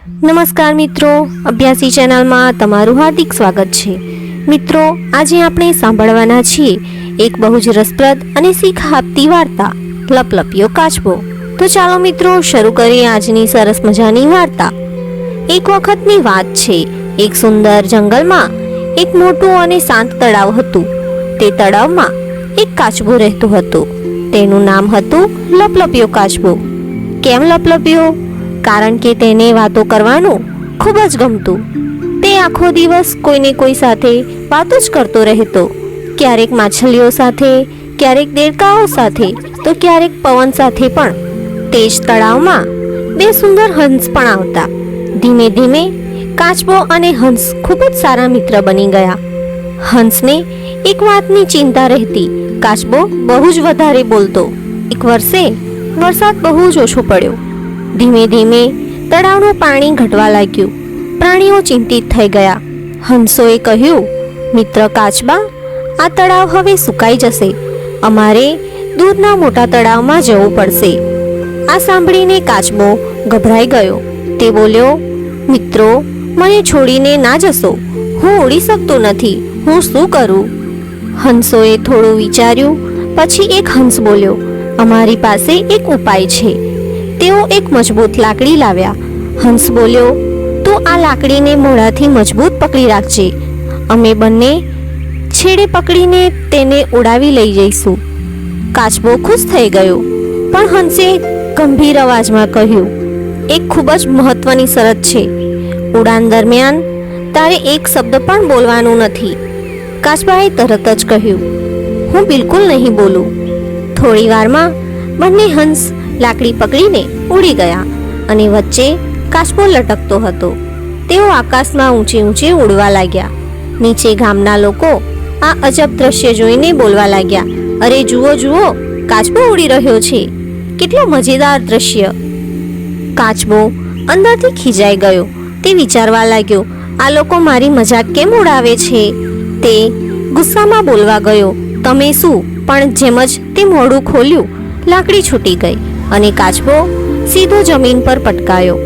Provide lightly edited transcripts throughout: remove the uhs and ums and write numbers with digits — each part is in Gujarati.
નમસ્કાર મિત્રો, અભ્યાસી ચેનલમાં તમારું હાર્દિક સ્વાગત છે। મિત્રો, આજે આપણે સાંભળવાના છીએ એક બહુ જ રસપ્રદ અને શીખ આપતી વાર્તા, લપલપિયો કાચબો। તો ચાલો મિત્રો શરૂ કરીએ આજની સરસ મજાની વાર્તા। એક વખતની વાત છે, એક સુંદર જંગલમાં એક મોટું અને શાંત તળાવ હતું। તે તળાવમાં એક કાચબો રહેતો હતો। તેનું નામ હતું લપલપિયો કાચબો। કેમ લપલપિયો? કારણ કે તેને વાતો કરવાનું ખૂબ જ ગમતું। તે આખો દિવસ કોઈને કોઈ સાથે વાતો જ કરતો રહેતો। ક્યારેક માછલીઓ સાથે, ક્યારેક દેડકાઓ સાથે, તો ક્યારેક પવન સાથે પણ। તે જ તળાવમાં બે સુંદર હંસ પણ આવતા। ધીમે ધીમે કાચબો અને હંસ ખૂબ જ સારા મિત્ર બની ગયા। હંસને એક વાતની ચિંતા રહેતી, કાચબો બહુ જ વધારે બોલતો। એક વર્ષે વરસાદ બહુ જ ઓછો પડ્યો। ધીમે ધીમે તળાવનું પાણી ઘટવા લાગ્યું। પ્રાણીઓ ચિંતિત થઈ ગયા। હંસોએ કહ્યું, મિત્ર કાચબા, આ તળાવ હવે સુકાઈ જશે। અમારે દૂરના મોટા તળાવમાં જવું પડશે। આ સાંભળીને કાચબો ગભરાઈ ગયો। તે બોલ્યો, મિત્રો, મને છોડીને ના જશો। હું ઉડી શકતો નથી, હું શું કરું? હંસોએ થોડું વિચાર્યું, પછી એક હંસ બોલ્યો, અમારી પાસે એક ઉપાય છે। તેઓ એક મજબૂત લાકડી લાવ્યા। હંસ બોલ્યો, તું આ લાકડીને મોઢાથી મજબૂત પકડી રાખજે। અમે બંને છેડે પકડીને તેને ઉડાવી લઈ જઈશું। કાચબો ખુશ થઈ ગયો, પણ હંસે ગંભીર અવાજમાં કહ્યું, એક ખૂબ જ મહત્વની શરત છે। ઉડાન દરમિયાન તારે એક શબ્દ પણ બોલવાનું નથી। કાચબાએ તરત જ કહ્યું, હું બિલકુલ નહીં બોલું। થોડી વારમાં બંને હંસ લાકડી પકડીને ઉડી ગયા અને વચ્ચે કાચબો લટકતો હતો। તેઓ આકાશમાં ઊંચે ઊંચે ઉડવા લાગ્યા। નીચે ગામના લોકો આ અજબ દ્રશ્ય જોઈને બોલવા લાગ્યા, અરે જુઓ જુઓ, કાચબો ઉડી રહ્યો છે, કેટલો મજેદાર દ્રશ્ય। કાચબો અંદરથી ખીજાઈ ગયો। તે વિચારવા લાગ્યો, આ લોકો મારી મજાક કેમ ઉડાવે છે? તે ગુસ્સામાં બોલવા ગયો, તમે શું? પણ જેમ જ તે મોઢું ખોલ્યું, લાકડી છૂટી ગઈ અને કાચબો સીધો જમીન પર પટકાયો।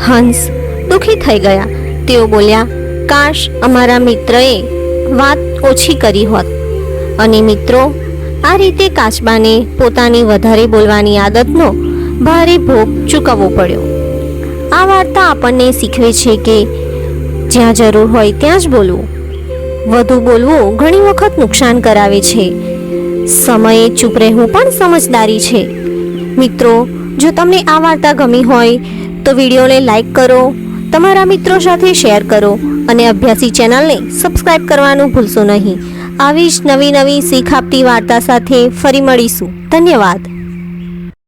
હંસ દુખી થઈ ગયા। તેઓ બોલ્યા, કાશ અમારા મિત્રએ વાત ઓછી કરી હોત। અને મિત્રો, આ રીતે કાચબાને પોતાની વધારે બોલવાની આદતનો ભારે ભોગ ચૂકવવો પડ્યો। આ વાર્તા આપણને શીખવે છે કે જ્યાં જરૂર હોય ત્યાં જ બોલવું। વધુ બોલવું ઘણી વખત નુકસાન કરાવે છે। સમયે ચૂપ રહેવું પણ સમજદારી છે। મિત્રો, જો તમને આ વાર્તા ગમી હોય તો વિડીયોને લાઈક કરો, તમારા મિત્રો સાથે શેર કરો અને અભ્યાસી ચેનલને સબસ્ક્રાઈબ કરવાનું ભૂલશો નહીં। આવી જ નવી નવી શીખ આપતી વાર્તા સાથે ફરી મળીશું। ધન્યવાદ।